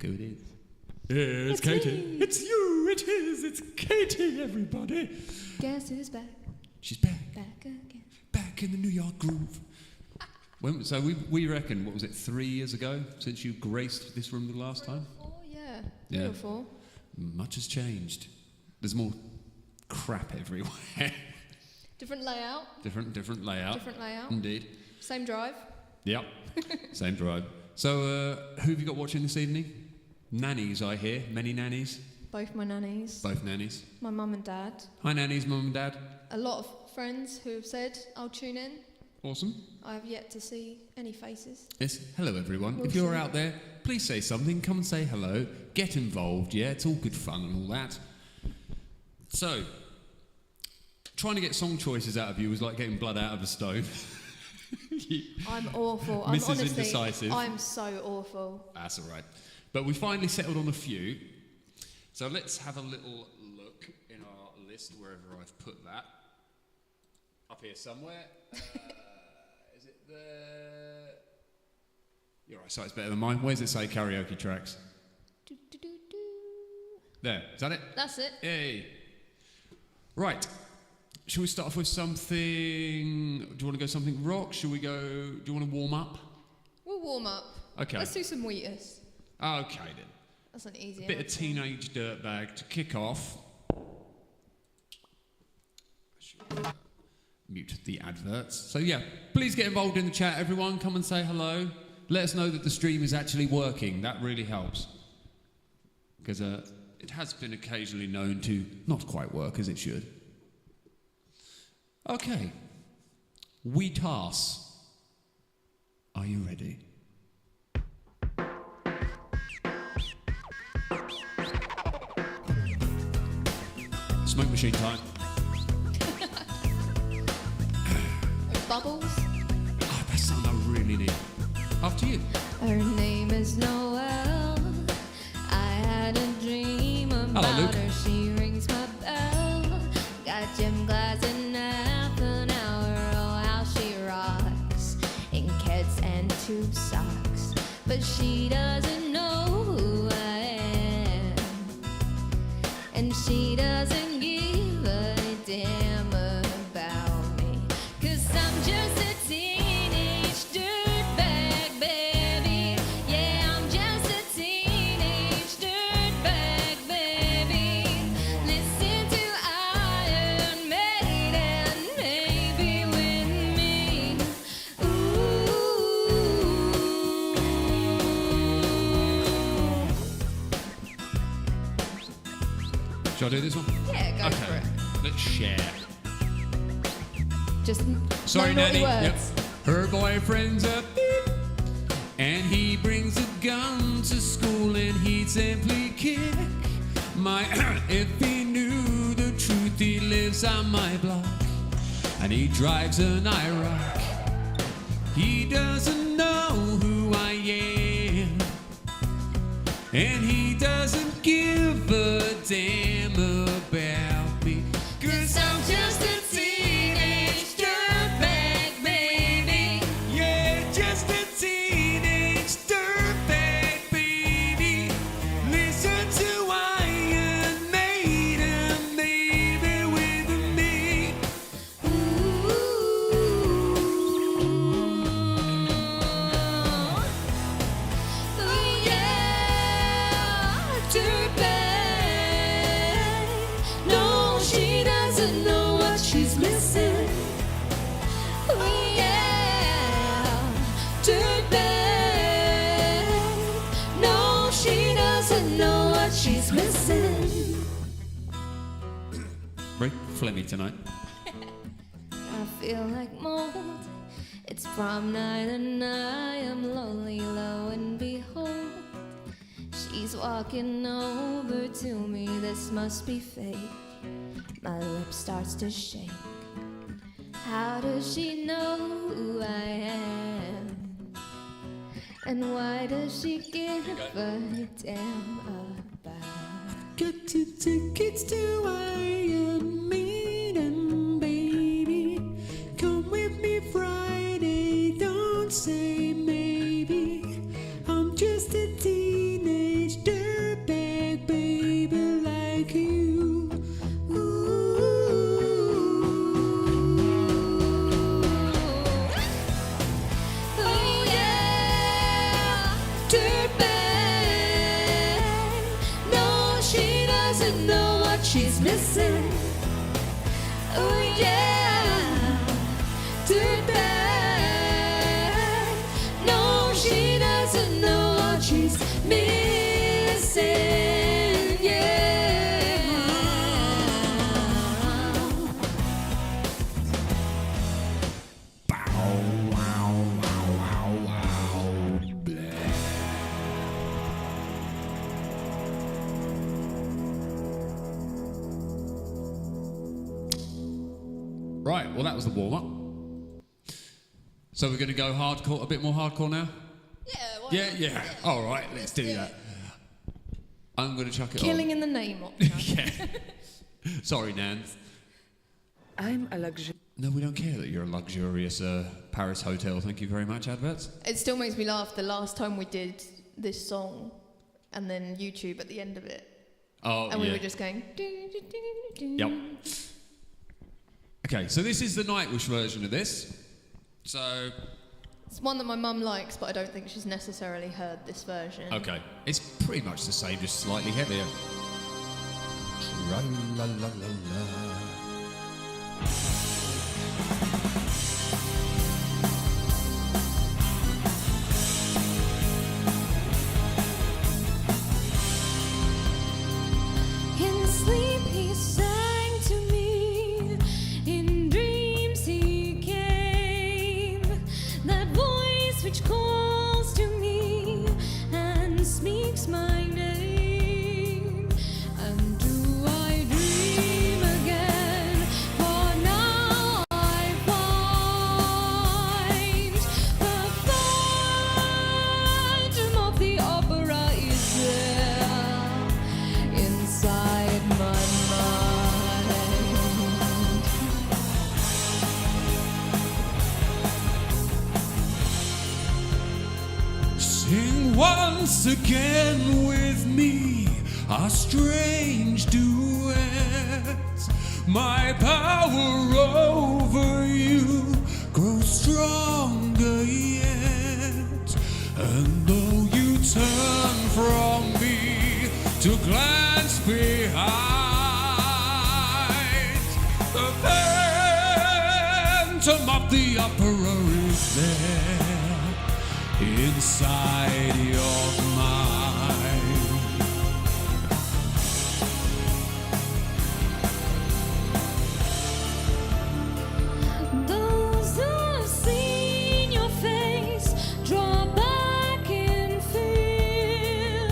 Look who it is. Yeah, it's Katie. Me. It's you. It is. It's Katie, everybody. Guess who's back? She's back. Back again. Back in the New York groove. So we reckon, what was it, 3 years ago since you graced this room the last time? 4, yeah. Yeah. 3 or 4. Much has changed. There's more crap everywhere. Different layout. Different layout. Different layout. Indeed. Same drive. Yep. Same drive. So, who have you got watching this evening? Nannies, I hear. Many nannies. Both my nannies. Both nannies. My mum and dad. Hi, nannies, mum and dad. A lot of friends who have said, I'll tune in. Awesome. I have yet to see any faces. Yes. Hello, everyone. We'll if you're see. out there, please say something. Come and say hello. Get involved. Yeah, it's all good fun and all that. So, trying to get song choices out of you was like getting blood out of a stone. I'm awful. Mrs. Indecisive. I'm so awful. That's all right. But we finally settled on a few. So let's have a little look in our list, wherever I've put that. Up here somewhere. Is it the... Your eyesight's better than mine. Where's it say karaoke tracks? Do, do, do, do. There. Is that it? That's it. Yay. Right. Shall we start off with something... Do you want to go something rock? Shall we go... Do you want to warm up? We'll warm up. Okay. Let's do some Wheatus. Okay, then. That's an easy A bit of answer. teenage dirtbag to kick off. Mute the adverts. So yeah, please get involved in the chat, everyone. Come and say hello. Let us know that the stream is actually working. That really helps. Because it has been occasionally known to not quite work as it should. Okay. Wheatus. Are you ready? Smoke machine time. Bubbles. Oh, that's something I really need. After you. Her name is Noelle. I had a dream about Hello, Luke. her. She rings my bell. Got gym class in half an hour. Oh, how she rocks in Keds and tube socks. But she doesn't know who I am. And she doesn't give a damn about me. 'Cause I'm just a teenage dirtbag, baby. Yeah, I'm just a teenage dirtbag, baby. Listen to Iron Maiden, maybe with me. Ooh. Shall I do this one? Yeah, go for it. Let's share. Just Sorry, no naughty Nanny. words. Her boyfriend's a beep, and he brings a gun to school, and he'd simply kick my. If he knew the truth, he lives on my block, and he drives an IROC. He doesn't know who I am, and he doesn't give a damn about me. 'Cause I'm just a teenage dirtbag, baby. Yeah, just a teenage dirtbag, baby. Listen to Iron Maiden, baby, with me. Ooh, yeah, dirtbag. No, she doesn't know what she's missing. Ooh, yeah, dirtbag. No, she doesn't know what she's missing. Very phlegmy tonight. I feel like mold. It's prom night and I am lonely, lo and behold. She's walking over to me, this must be fake. My lip starts to shake. How does she know who I am? And why does she give a damn about? Got 2 tickets to Iron Maiden, baby. Come with me Friday, don't say maybe. I'm just a teenage well, that was the warm-up. So we're going to go hardcore, a bit more hardcore now? Yeah, Yeah. All right, let's do that. I'm going to chuck it Killing on. in the name of. Yeah. Sorry, Nan. I'm a luxury. No, we don't care that you're a luxurious Paris hotel. Thank you very much, adverts. It still makes me laugh the last time we did this song and then YouTube at the end of it. Oh, and we were just going... Yep. Okay, so this is the Nightwish version of this. So... It's one that my mum likes, but I don't think she's necessarily heard this version. Okay. It's pretty much the same, just slightly heavier. Tra-la-la-la-la. In sleep he sang to me, in dreams he came, that voice which calls to me and speaks my name. And do I dream again? For now I find the phantom of the opera is there inside my mind. Sing once again with me a strange duet. My power over you grows stronger yet. And though you turn from me to glance behind, the phantom of the opera is there inside your mind. Those who have seen your face draw back in fear.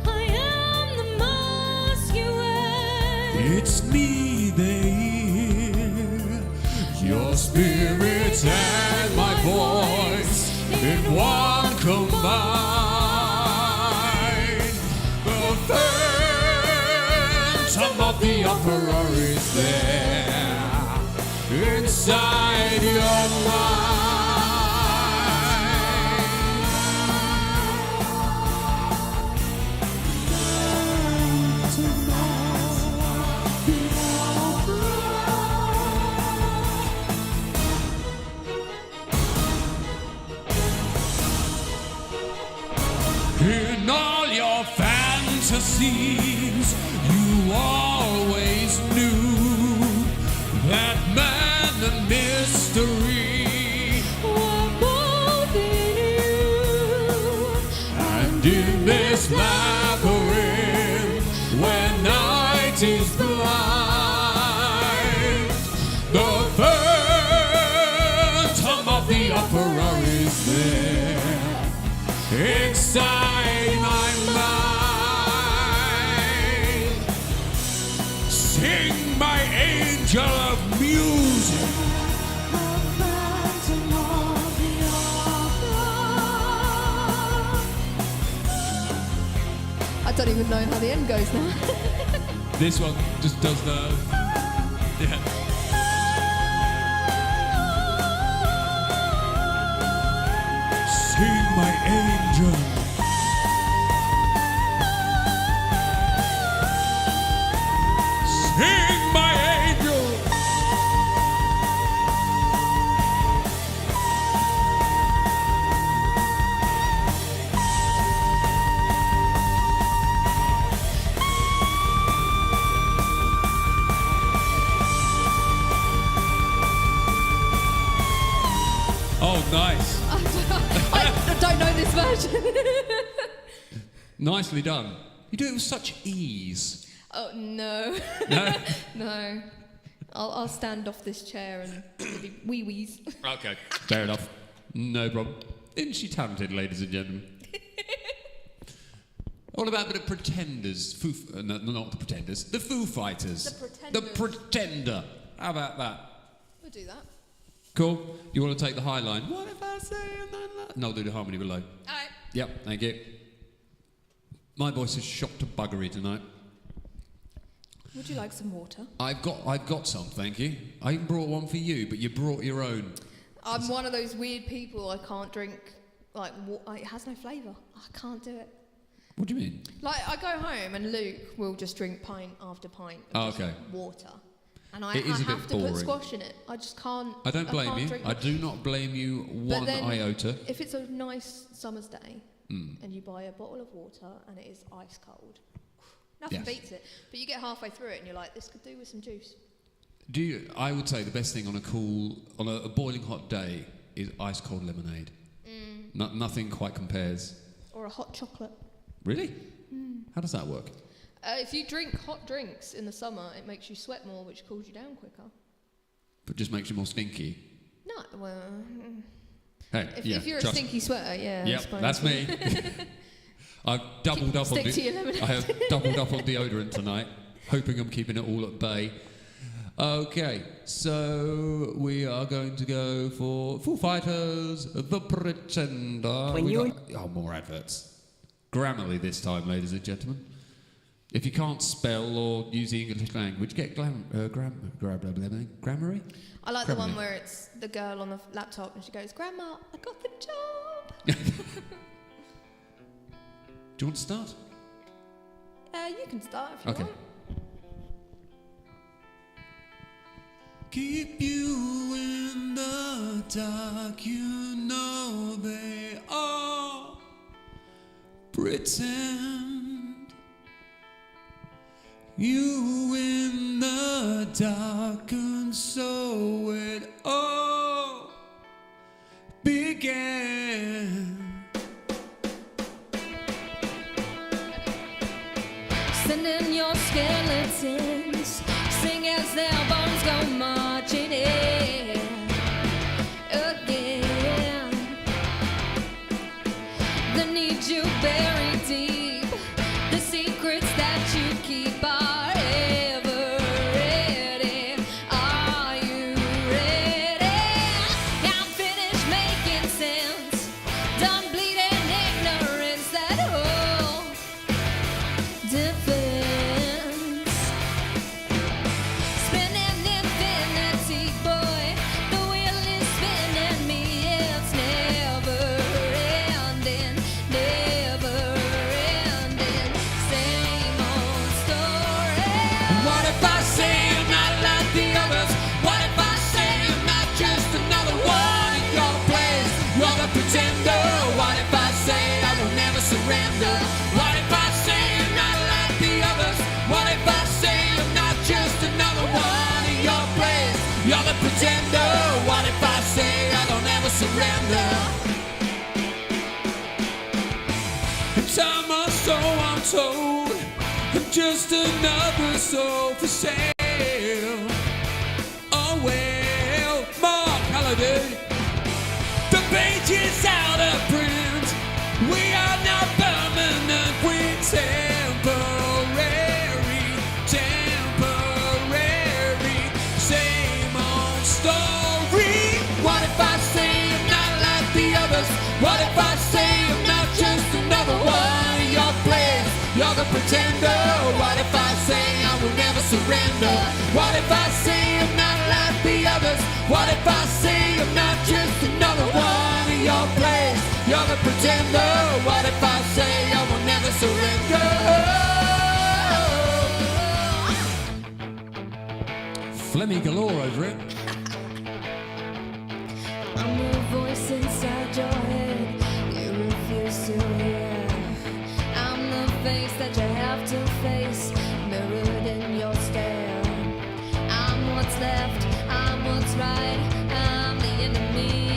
I am the mask you wear. It's me they hear, your spirit and my voice in one combined. The phantom of the opera is there inside your mind. In all your fantasies, you always knew that man and mystery We're both in you. and in this labyrinth where night is blind, the phantom of the opera is there inside my mind. Sing, my angel of music. The phantom of the opera. I don't even know how the end goes now. This one just does the... Yeah. Sing, my angel. Sing, my angel. Oh, nice. I don't know this version. Nicely done. You do it with such ease. Oh, no. No? No. I'll stand off this chair and maybe wee-wees. Okay, fair enough. No problem. Isn't she talented, ladies and gentlemen? All about the Pretenders. No, not the Pretenders. The Foo Fighters. The Pretenders. The Pretender. How about that? We'll do that. Cool. You want to take the high line? What if I say I'm not loved? No, I'll do the harmony below. Alright. Yep, thank you. My voice is shot to buggery tonight. Would you like some water? I've got some, thank you. I even brought one for you, but you brought your own. I'm one of those weird people. I can't drink, like, it has no flavour. I can't do it. What do you mean? Like, I go home and Luke will just drink pint after pint of just water. And I have to put squash in it. I just can't. I don't blame you. I do not blame you one iota. If it's a nice summer's day and you buy a bottle of water and it is ice cold, nothing beats it. But you get halfway through it and you're like, this could do with some juice. I would say the best thing on a boiling hot day is ice cold lemonade. Nothing quite compares. Or a hot chocolate. Really? How does that work? If you drink hot drinks in the summer, it makes you sweat more, which cools you down quicker. But just makes you more stinky. No, well... Hey, if you're a stinky sweater, yeah. Yep, that's me. I've doubled up on I have doubled up on deodorant tonight, hoping I'm keeping it all at bay. Okay, so we are going to go for Foo Fighters, The Pretender. More adverts. Grammarly this time, ladies and gentlemen. If you can't spell or use the English language, get Grammarly. I like the one where it's the girl on the laptop and she goes, "Grandma, I got the job." Do you want to start? You can start if you want. Keep you in the dark, you know they all pretend. You in the dark, and so it all began. Send in your skeletons, sing as their bones go marching in again. They need you buried deep, the secrets that you keep are ever ready. Are you ready? I'm finished making sense, done bleeding ignorance that whole defense. Spinning infinity, boy, the wheel is spinning me. It's never ending, never ending. Same old story. What if I say I'm not like the others? What if I say I'm not just another one in your place? You're the pretender. What if I say I will never surrender? What if I say I'm not like the others? What if I say I'm not just another one in your place? You're the pretender. What if I say I don't ever surrender? It's I'm a soul, I'm told. I'm just another soul for sale. Oh well, Mark Halliday. The page is out of print. We are not permanent, we're temporary, temporary. Same old story. What if I say I'm not like the others? What if I say I'm not just another one in your place? You're the pretender. What if I say I will never surrender? What if I say I'm not like the others? What if I say I'm not just another one in your place? You're the pretender. What if I say I will never surrender? Flemmy galore over it. I'm the voice inside your head you refuse to hear. I'm the face that you have to face, mirrored in your stare. I'm what's left, I'm what's right, I'm the enemy.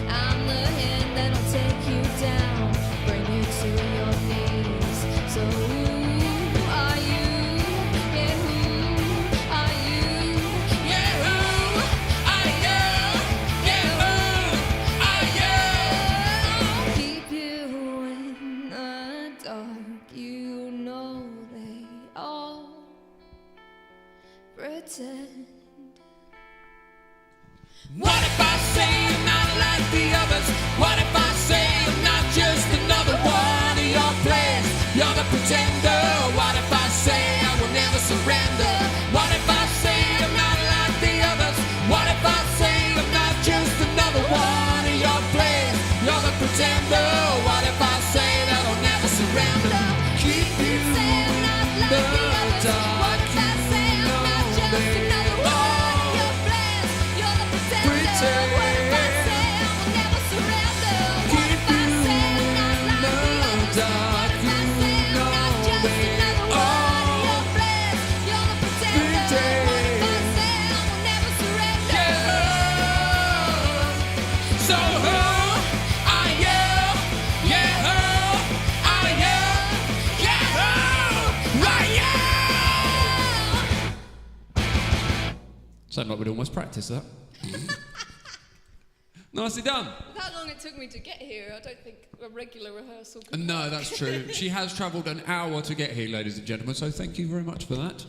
I'm the hand that'll take you down, bring you to your knees. So who are you? Yeah, who are you? Yeah, who are you? Yeah, who are you? Keep you in the dark, you know they all pretend. What if I say I'm not like the others? What if I say I'm not just another one of your plays? You're the pretender. What if I say I will never surrender? What if I say I'm not like the others? What if I say I'm not just another one of your plays? You're the pretender. What if I say that I'll never surrender? Keep you in the dark. Sound like we'd almost practice that. Nicely done. How long it took me to get here, I don't think a regular rehearsal could No, work. that's true. She has travelled an hour to get here, ladies and gentlemen, so thank you very much for that.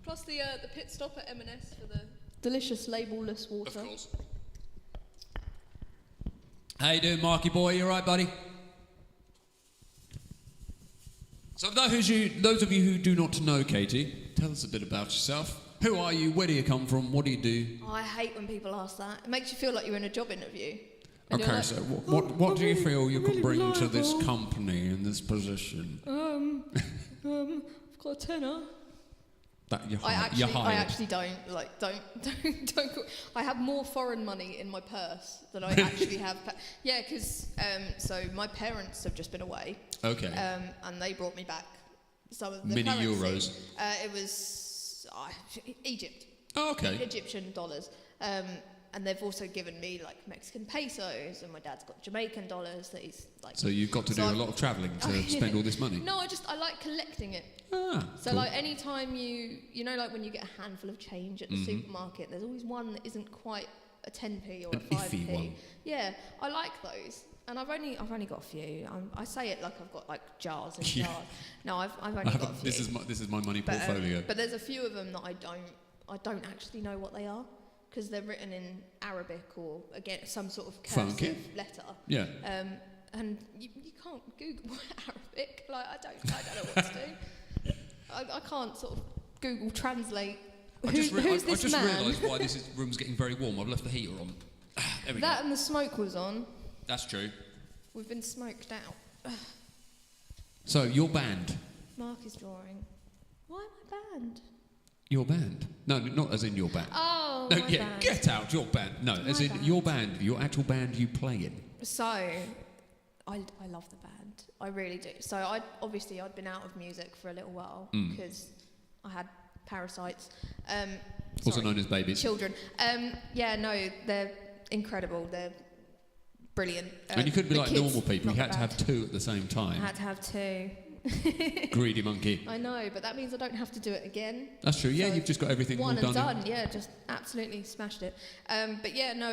Plus the pit stop at M&S for the delicious label-less water. Of course. How you doing, Marky boy? You all right, buddy? So those of you who do not know Katie, tell us a bit about yourself. Who are you? Where do you come from? What do you do? Oh, I hate when people ask that. It makes you feel like you're in a job interview. And you're Okay, like, so what do you feel you can bring to this company in this position? I've got a tenner. That you're I hired. actually don't. I have more foreign money in my purse than I actually have. Yeah, because so my parents have just been away. Okay. And they brought me back some of the Mini currency. euros. It was Egypt. Oh, okay. Egyptian dollars. And they've also given me like Mexican pesos, and my dad's got Jamaican dollars that he's like. So you've got to do a lot of travelling to spend all this money. No, I like collecting it. Ah, So cool. like any time you know, like when you get a handful of change at the supermarket, there's always one that isn't quite a 10p or An a 5p. iffy one. Yeah, I like those. And I've only got a few. I say it like I've got like jars and Yeah. jars. No, I've only got a few. This is my money But, portfolio. but there's a few of them that I don't actually know what they are, because they're written in Arabic or again some sort of Funky. cursive letter. Yeah. And you can't Google Arabic. Like I don't know what to do. I can't sort of Google translate. Who's this I just man? realised why this room's getting very warm. I've left the heater on. There we That go. and the smoke was on. That's true. We've been smoked out. So your band. Mark is drawing. Why my band? Your band. No, not as in your band. Oh, No, my yeah, band. get out, your band. No, as My in band. your band, your actual band you play in. So, I love the band. I really do. So I'd been out of music for a little while because I had parasites. Also Sorry, known as babies. children. Yeah, no, they're incredible. They're brilliant. And you couldn't be the like kids, normal people. not You had the to band. have two at the same I time. had to have two. Greedy monkey. I know, but that means I don't have to do it again. That's true. Yeah, So you've just got everything one all and done. done. Yeah, just absolutely smashed it. But yeah, no,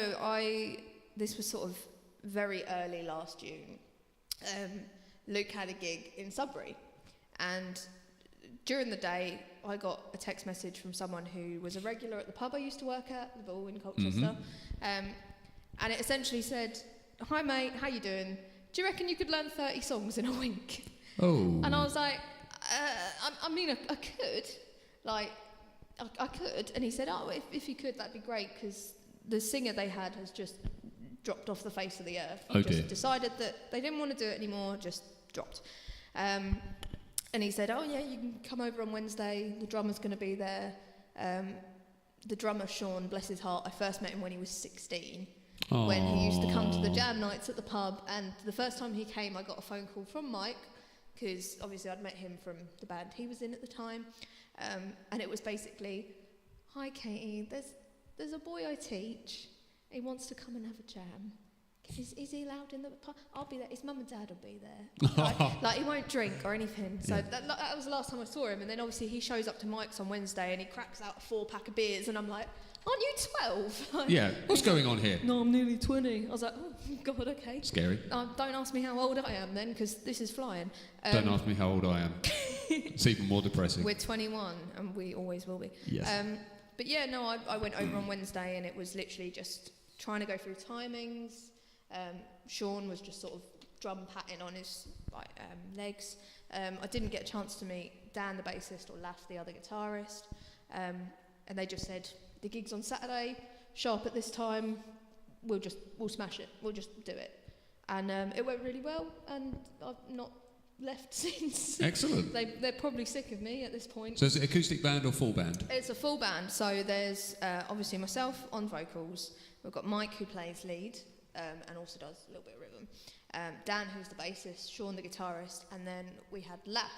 this was sort of very early last June. Luke had a gig in Sudbury, and during the day I got a text message from someone who was a regular at the pub I used to work at, the Bull in Colchester, and it essentially said, "Hi mate, how you doing? Do you reckon you could learn 30 songs in a week?" Oh. And I was like, I mean, I could. Like, I could. And he said, oh, if you could, that'd be great, because the singer they had has just dropped off the face of the earth. Oh, Just dear. decided that they didn't want to do it anymore, just dropped. And he said, oh, yeah, you can come over on Wednesday. The drummer's going to be there. The drummer, Sean, bless his heart, I first met him when he was 16. When he used to come to the jam nights at the pub. And the first time he came, I got a phone call from Mike, because obviously I'd met him from the band he was in at the time, and it was basically, hi Katie, there's a boy I teach, he wants to come and have a jam. Is he allowed in the pub? I'll be there, his mum and dad will be there. Like he won't drink or anything. So that was the last time I saw him, and then obviously he shows up to Mike's on Wednesday and he cracks out a 4-pack of beers, and I'm like, aren't you 12? Like, Yeah, what's going on here? no, I'm nearly 20. I was like, oh, God, okay. Scary. Don't ask me how old I am then, because this is flying. Don't ask me how old I am. It's even more depressing. We're 21, and we always will be. Yes. But yeah, no, I went over on Wednesday, and it was literally just trying to go through timings. Sean was just sort of drum patting on his legs. I didn't get a chance to meet Dan, the bassist, or Laf, the other guitarist. And they just said, the gig's on Saturday, sharp at this time, we'll smash it, we'll just do it. And it went really well, and I've not left since. Excellent. They're probably sick of me at this point. So is it acoustic band or full band? It's a full band, so there's obviously myself on vocals, we've got Mike who plays lead, and also does a little bit of rhythm, Dan who's the bassist, Sean the guitarist, and then we had Laf,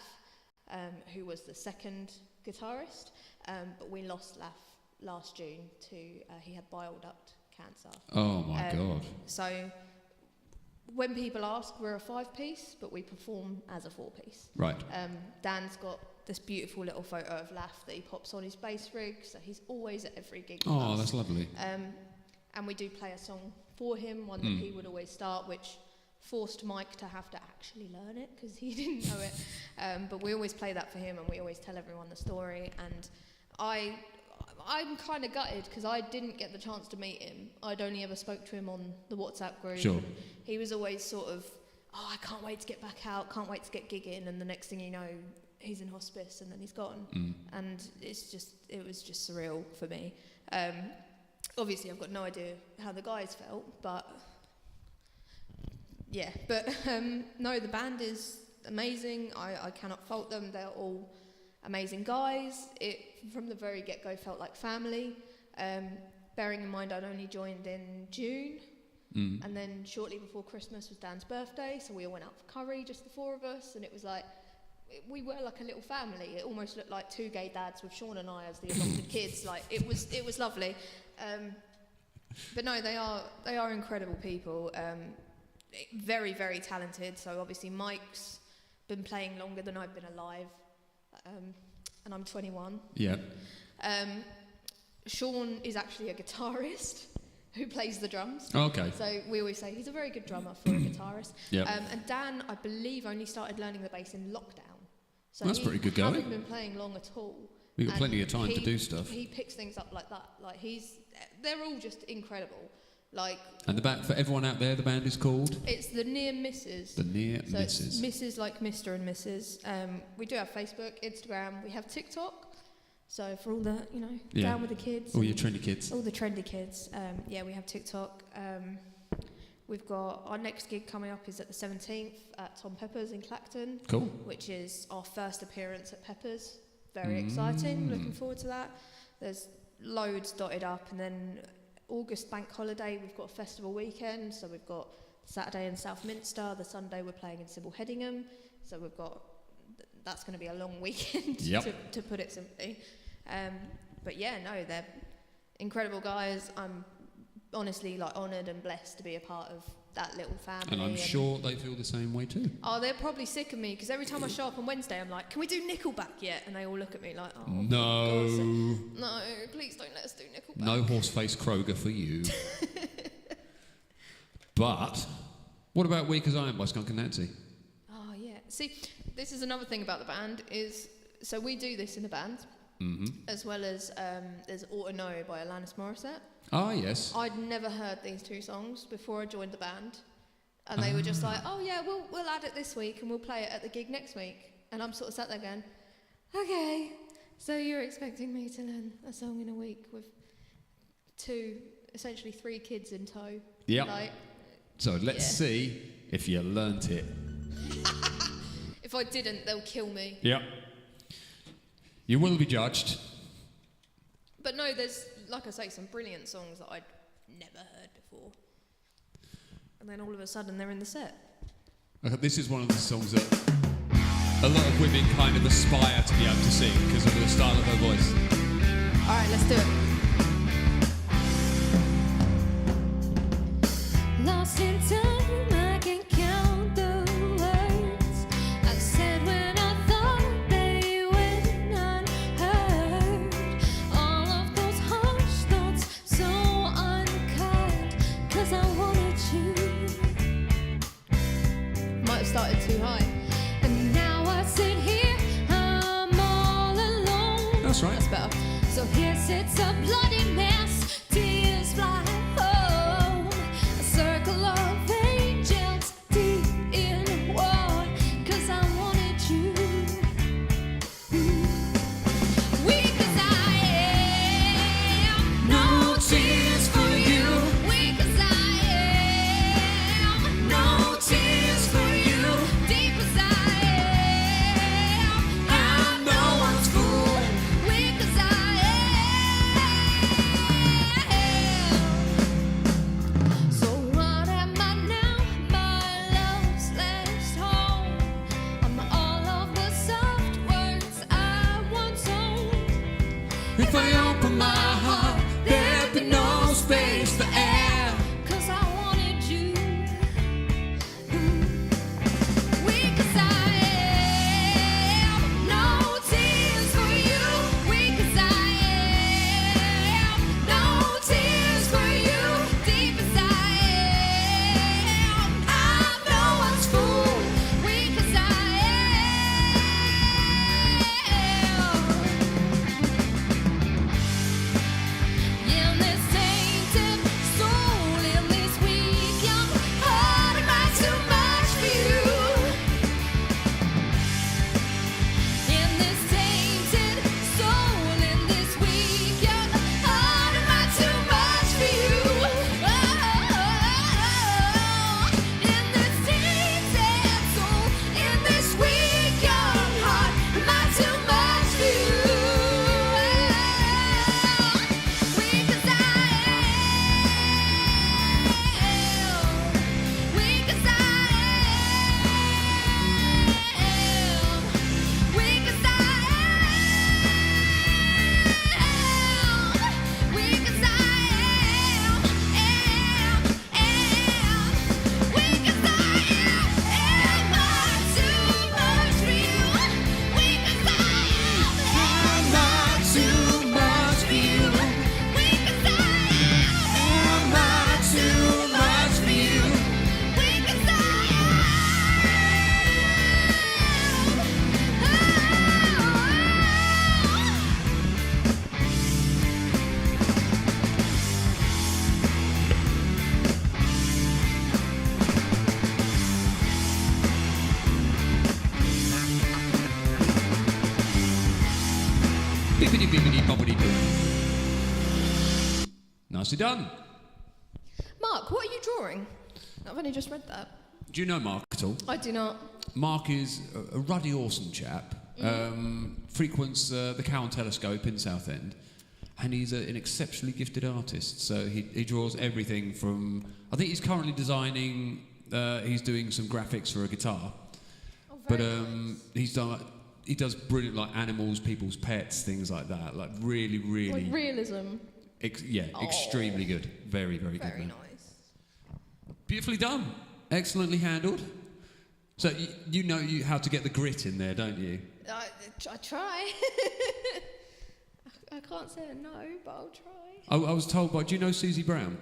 who was the second guitarist, but we lost Laf last June to, he had bile duct cancer. Oh my God. So when people ask, we're a 5-piece, but we perform as a 4-piece. Right. Dan's got this beautiful little photo of Laf that he pops on his bass rig, so he's always at every gig. Oh, that's lovely. And we do play a song for him, one that he would always start, which forced Mike to have to actually learn it because he didn't know it. But we always play that for him, and we always tell everyone the story. And I'm kind of gutted because I didn't get the chance to meet him. I'd only ever spoke to him on the WhatsApp group. Sure. He was always sort of, I can't wait to get back out, can't wait to get gigging, and the next thing you know, he's in hospice and then he's gone. And it was just surreal for me. Obviously, I've got no idea how the guys felt, but yeah. But no, the band is amazing. I cannot fault them. They're all amazing guys. It, from the very get-go, felt like family. Bearing in mind I'd only joined in June, and then shortly before Christmas was Dan's birthday, so we all went out for curry, just the 4 of us, and it was like, we were like a little family. It almost looked like 2 gay dads with Sean and I as the adopted kids. Like, it was lovely. But no, they are incredible people. Very, very talented. So obviously Mike's been playing longer than I've been alive. And I'm 21. Yeah. Sean is actually a guitarist who plays the drums. Oh, okay. So we always say he's a very good drummer for a guitarist. Yep. And Dan, I believe, only started learning the bass in lockdown. So That's pretty good going. He hasn't been playing long at all. We've got plenty of time to do stuff. He picks things up like that. Like, they're all just incredible. Like, and the band, for everyone out there, the band is called? It's the Near Misses. The Near so Misses. It's Mrs. like Mr. and Mrs. We do have Facebook, Instagram. We have TikTok. So for all the, down with the kids. All your trendy kids. All the trendy kids. We have TikTok. We've got our next gig coming up is at the 17th at Tom Pepper's in Clacton. Cool. Which is our first appearance at Pepper's. Very exciting. Looking forward to that. There's loads dotted up, and then August bank holiday, we've got a festival weekend. So we've got Saturday in Southminster. The Sunday we're playing in Beardy. So we've got that's going to be a long weekend to put it simply. But yeah, no, they're incredible guys. I'm honestly honoured and blessed to be a part of that little family. And I'm sure they feel the same way too. Oh, they're probably sick of me because every time I show up on Wednesday, I'm like, can we do Nickelback yet? And they all look at me like, oh, no. No, please don't let us do Nickelback. No Horseface Kroger for you. But what about Weak as Iron by Skunk and Nancy? Oh, yeah. See, this is another thing about the band is, so we do this in the band, as well as there's Oughta Know by Alanis Morissette. Ah, yes. I'd never heard these 2 songs before I joined the band. And they were just like, oh yeah, we'll add it this week and we'll play it at the gig next week. And I'm sort of sat there going, okay, so you're expecting me to learn a song in a week with 2, essentially 3 kids in tow. Yeah. So let's see if you learnt it. If I didn't, they'll kill me. Yep. You will be judged. But no, there's, like I say, some brilliant songs that I'd never heard before. And then all of a sudden they're in the set. Okay, this is one of the songs that a lot of women kind of aspire to be able to sing because of the style of her voice. All right, let's do it. Lost in time, I can count the words I said when I thought they went unheard. All of those harsh thoughts, so unkind, 'cause I wanted you. Might have started too high. And now I sit here, I'm all alone. That's right. That's better. So here sits a bloody mess, tears fly. Oh. bibbidi bobbidi boo. Nicely done. Mark, what are you drawing? I've only just read that. Do you know Mark at all? I do not. Mark is a ruddy, awesome chap. Frequents the Cowan Telescope in Southend, and he's an exceptionally gifted artist. So he draws everything from. I think he's currently designing. He's doing some graphics for a guitar, Nice. He does brilliant like animals, people's pets, things like that. Like really, really. Like realism. Extremely good. Very, very good. Very Man. nice. Beautifully done. Excellently handled. So you know how to get the grit in there, don't you? I try. I can't say a no, but I'll try. I was told by. Do you know Susie Brown?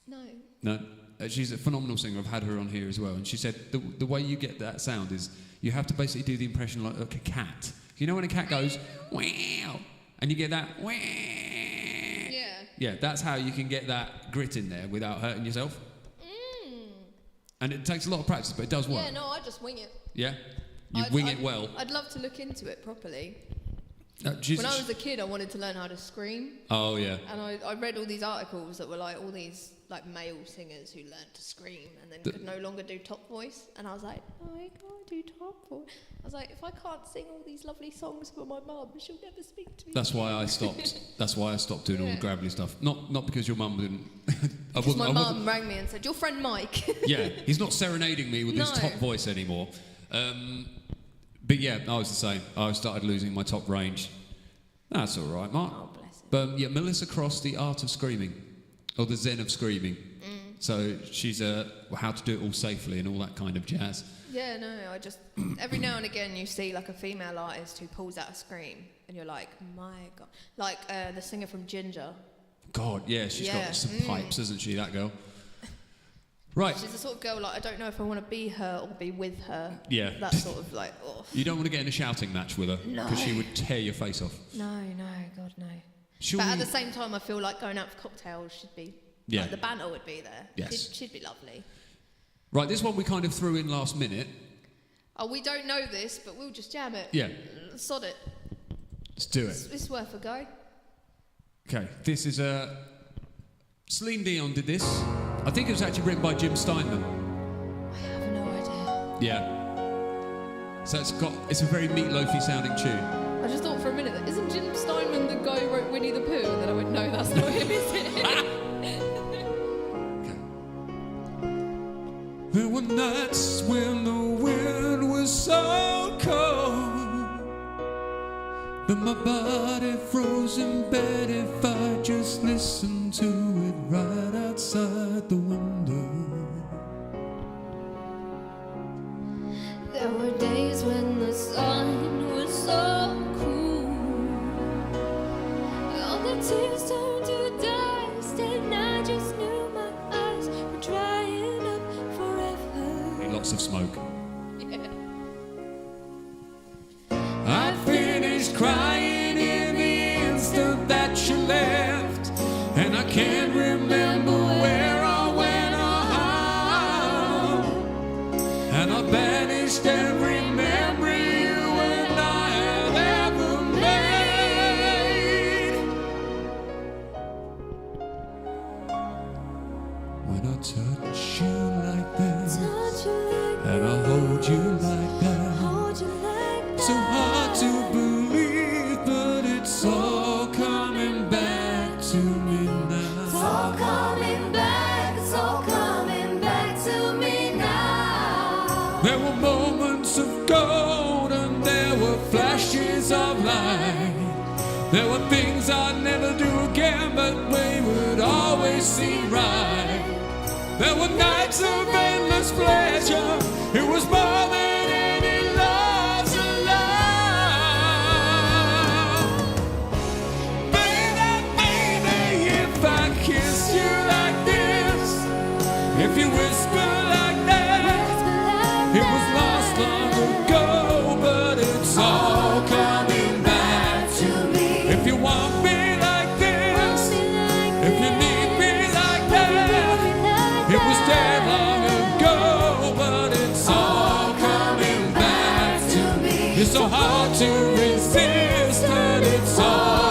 No. No. She's a phenomenal singer. I've had her on here as well, and she said the way you get that sound is you have to basically do the impression like a cat. You know when a cat goes wow, and you get that wow. Yeah. Yeah, that's how you can get that grit in there without hurting yourself. And it takes a lot of practice, but it does work. Yeah, no, I just wing it. Yeah? You wing it well. I'd love to look into it properly. When I Jesus. was a kid, I wanted to learn how to scream. Oh, yeah. And I read all these articles that were like all these like male singers who learned to scream and then could no longer do top voice. And I was like, oh, I can't do top voice. I was like, if I can't sing all these lovely songs for my mum, she'll never speak to me. That's why I stopped. That's why I stopped doing all the gravelly stuff. Not because your mum didn't. Because my mum rang me and said, your friend Mike. Yeah, he's not serenading me with his top voice anymore. But yeah, I was the same. I started losing my top range. That's all right, Mark. Oh, bless him. But yeah, Melissa Cross, The Art of Screaming, or The Zen of Screaming. So she's how to do it all safely and all that kind of jazz. Yeah, no, I just every now and again you see like a female artist who pulls out a scream and you're like, my God. Like the singer from Ginger. God, yeah, she's got some pipes, hasn't she, that girl? Right. She's the sort of girl like, I don't know if I want to be her or be with her. Yeah. That sort of like, oh. You don't want to get in a shouting match with her, because she would tear your face off. No, God, no. Should but we... at the same time, I feel like going out for cocktails should be, like the banter would be there. Yes. She'd be lovely. Right, this one we kind of threw in last minute. Oh, we don't know this, but we'll just jam it. Yeah. Sod it. Let's do it. It's worth a go. Okay, this is Celine Dion did this. I think it was actually written by Jim Steinman. I have no idea. Yeah. So it's a very meatloafy sounding tune. I just thought for a minute, isn't Jim Steinman the guy who wrote Winnie the Pooh? And then I went, no, that's not him, is it? Okay. There were nights when the wind was so cold, but my body froze in bed if I just listened to it right outside the window. There were days when the sun was so cruel, all the tears turned to dust, and I just knew my eyes were drying up forever. Lots of smoke. Yeah. I finished crying in the instant that you left, and I can't remember where or when or how, and I banished every memory you and I had ever made. When I touch you like that, and I hold you like that, so hard to believe, but it's all coming back to me now. It's all coming back, it's all coming back to me now. There were moments of gold and there were flashes of light. There were things I'd never do again, but we would always seem right. There were nights of endless pleasure. It was more than any love's alive. Baby, if I kiss you like this, if you whisper like that, it was lost long ago, but it's all coming back to me. If you want me like this, if you need me like that, it was dead long ago, but it's all coming back to me. It's so hard to resist, but it's all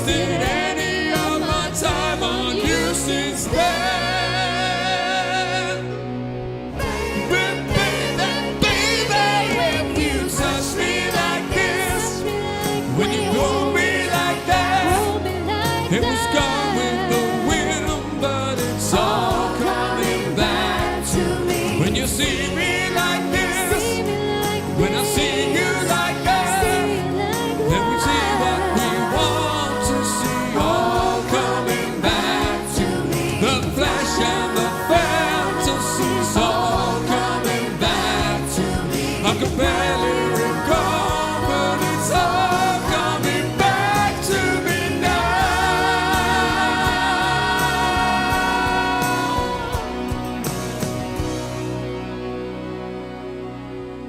wasted any of my time on you since then. But baby, when you touch me like this, when you hold me like that, it was gone with the wind, but it's all coming back to me. When you see me like this, when I see you like that, then we see what we want to see, all coming back to me. The flesh and the fantasies, all coming back to me. I can barely recall, but it's all coming back to me now.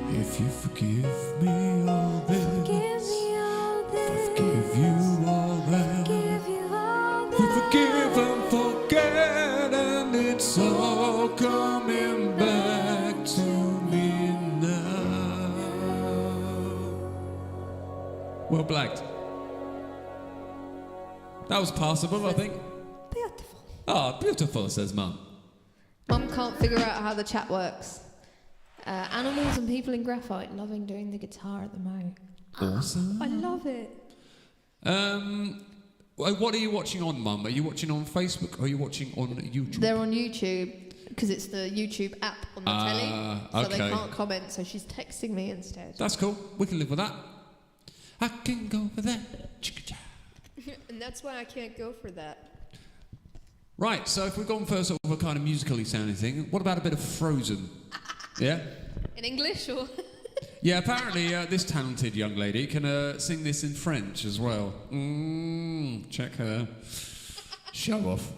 If you forgive me all this, forgive you all that. We forgive and forget, and it's all coming back to me now. Well blagged. That was passable, I think. Beautiful. Ah, beautiful, says Mum. Mum can't figure out how the chat works. Animals and people in graphite, loving doing the guitar at the moment. Awesome. I love it. What are you watching on, Mum? Are you watching on Facebook or are you watching on YouTube? They're on YouTube because it's the YouTube app on the telly, so they okay. can't comment. So she's texting me instead. That's cool. We can live with that. I can go for that. Chicka-cha. And that's why I can't go for that. Right, so if we've gone for sort of a kind of musically sounding thing, what about a bit of Frozen? Yeah? In English or? Yeah, apparently this talented young lady can sing this in French as well. Check her. Show off.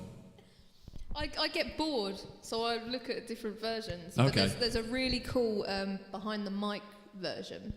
I get bored, so I look at different versions. But Okay. there's a really cool behind the mic version.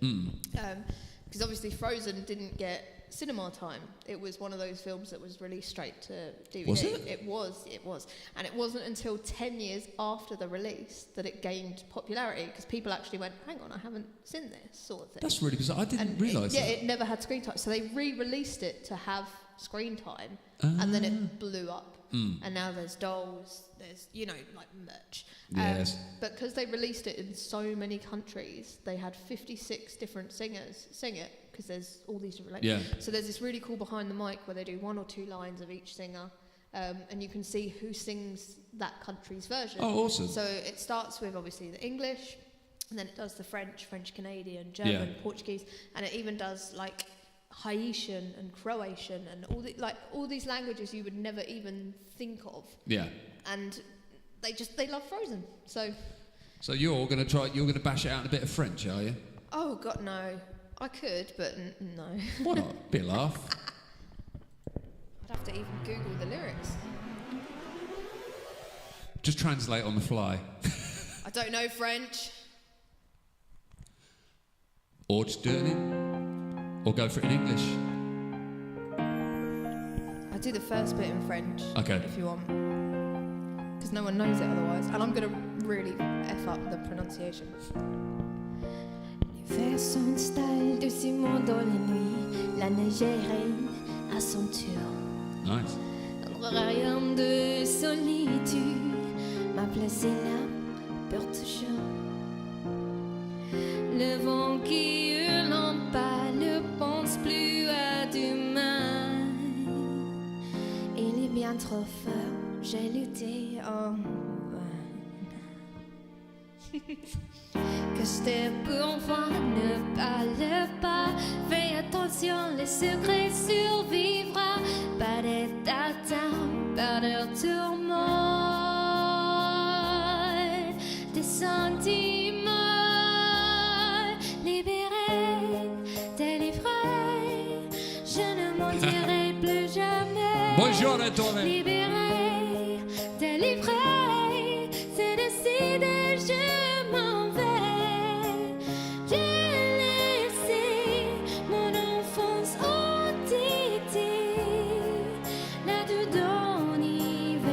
Because obviously Frozen didn't get cinema time. It was one of those films that was released straight to DVD. Was it? It was. And it wasn't until 10 years after the release that it gained popularity, because people actually went, hang on, I haven't seen this, sort of thing. That's really bizarre. I didn't realise that. It never had screen time. So they re-released it to have screen time, and then it blew up. And now there's dolls, there's, like merch. Yes. But because they released it in so many countries, they had 56 different singers sing it, because there's all these different So there's this really cool behind the mic where they do 1 or 2 lines of each singer, and you can see who sings that country's version. Oh, awesome. So it starts with obviously the English, and then it does the French Canadian, German, Portuguese, and it even does like Haitian and Croatian and all these languages you would never even think of. Yeah. And they love Frozen. So you're gonna bash it out in a bit of French, are you? Oh God, no. I could, but no. Why not? Bit of laugh. I'd have to even Google the lyrics. Just translate on the fly. I don't know French. Or just do it or go for it in English. I do the first bit in French. Okay. If you want. Because no one knows it otherwise. And I'm going to really F up the pronunciation. L'hiver s'installe doucement dans la nuit, la neige est reine à son tour. Nice. Un royaume de solitude m'a placé là pour toujours. Le vent qui hurle en bas ne pense plus à demain. Il est bien trop fort, j'ai lutté en vain. Que c'était pour voir, ne parle pas. Fais attention, les secrets survivra. Pas d'attente, pas de tourment. Des sentiments libérés, délivrés. Je ne mentirai plus jamais. Bonjour à toi. Libéré, délivré, c'est décidé, je m'en vais. J'ai laissé mon enfance au Titi, là-dedans en hiver.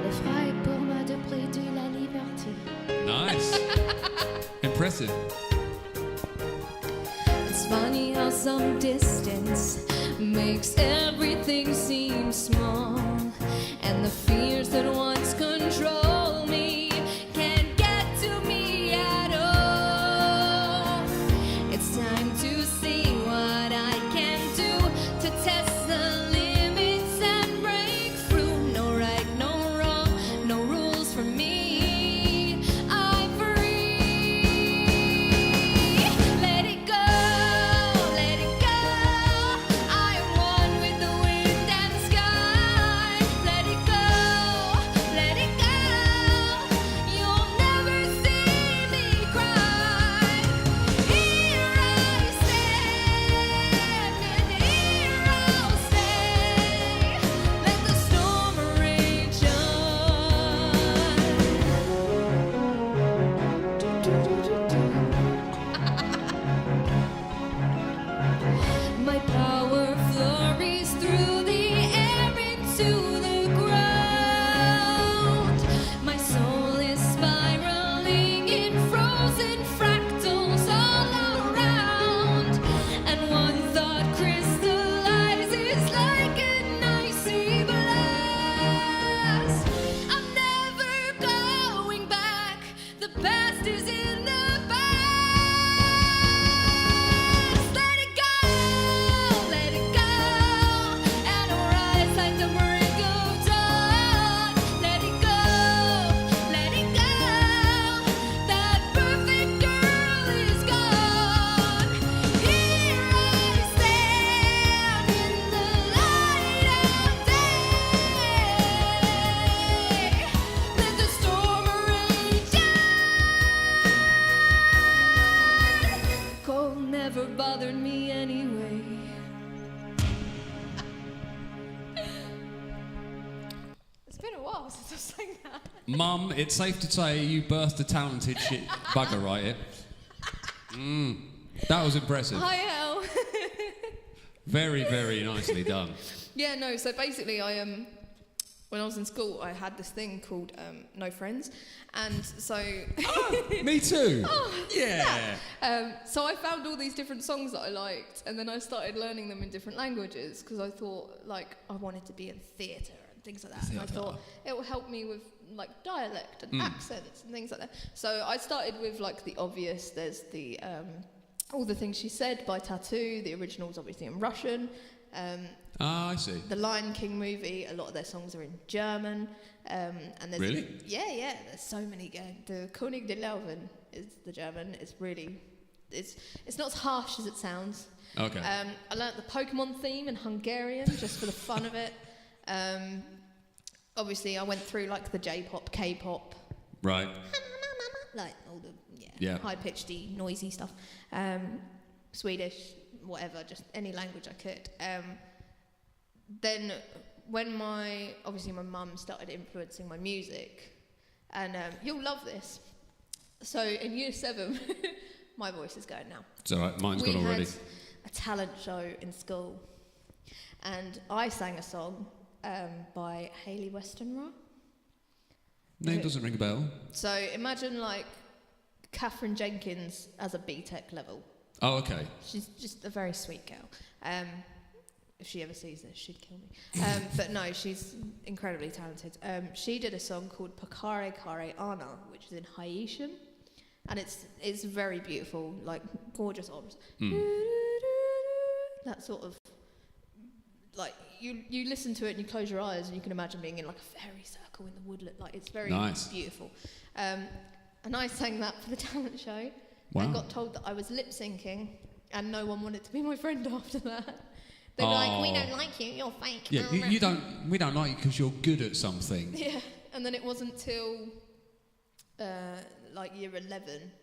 Le froid est pour moi de près de la liberté. Nice. Impressive. It's funny how some distance makes everything seem small, and the fears that once control me can't get to me at all. It's time to see what I can do to test the limits and break through. No right, no wrong, no rules for me. I'm free. Let it go, let it go. I am one with the wind and sky. Let it go, let it go. You'll never see me cry. Here I stand, and here I'll stay. Let the storm rage on. My power flurries through the air into the ground. My soul is spiraling in frozen fractals all around. And one thought crystallizes like an icy blast. I'm never going back. The past is in the past. Let it go, and I'll rise like the break of dawn. Let it go, that perfect girl is gone. Here I stand in the light of day. Let the storm rage on. Cold never bothered me anyway. It's been a while since I've sang that. Mum, it's safe to say you birthed a talented shit bugger, right? That was impressive. Hi, Elle. Very, very nicely done. Yeah, no, so basically when I was in school, I had this thing called No Friends, and so... Me too. Oh, Yeah. so I found all these different songs that I liked, and then I started learning them in different languages, because I thought, like, I wanted to be in theatre and things like that, and I thought it will help me with, like, dialect and accents and things like that. So I started with, like, the obvious. There's the All the Things She Said by Tattoo. The original's obviously in Russian. I see. The Lion King movie, a lot of their songs are in German. And there's Really? Yeah, there's so many. The König der Löwen is the German. It's really, it's not as harsh as it sounds. Okay. I learnt the Pokemon theme in Hungarian just for the fun of it. Obviously, I went through like the J-pop, K-pop, Right. like all the Yeah. high-pitched, noisy stuff. Swedish, whatever, just any language I could. Then when my mum started influencing my music, and you'll love this. So in year 7, my voice is going now. It's all right. Mine's gone already. We had a talent show in school, and I sang a song by Hayley Westenra. Name doesn't ring a bell. So imagine like Katherine Jenkins as a BTEC level. Oh, okay. She's just a very sweet girl. If she ever sees this, she'd kill me. But no, she's incredibly talented. She did a song called Pakare Kare Ana, which is in Haitian, and it's very beautiful, like gorgeous arms. That sort of, like, you listen to it and you close your eyes and you can imagine being in like a fairy circle in the woodland. Like, it's very beautiful. And I sang that for the talent show. Wow. And got told that I was lip syncing, and no one wanted to be my friend after that. They were like, "We don't like you. You're fake." Yeah, we don't like you because you're good at something. Yeah, and then it wasn't till like year 11,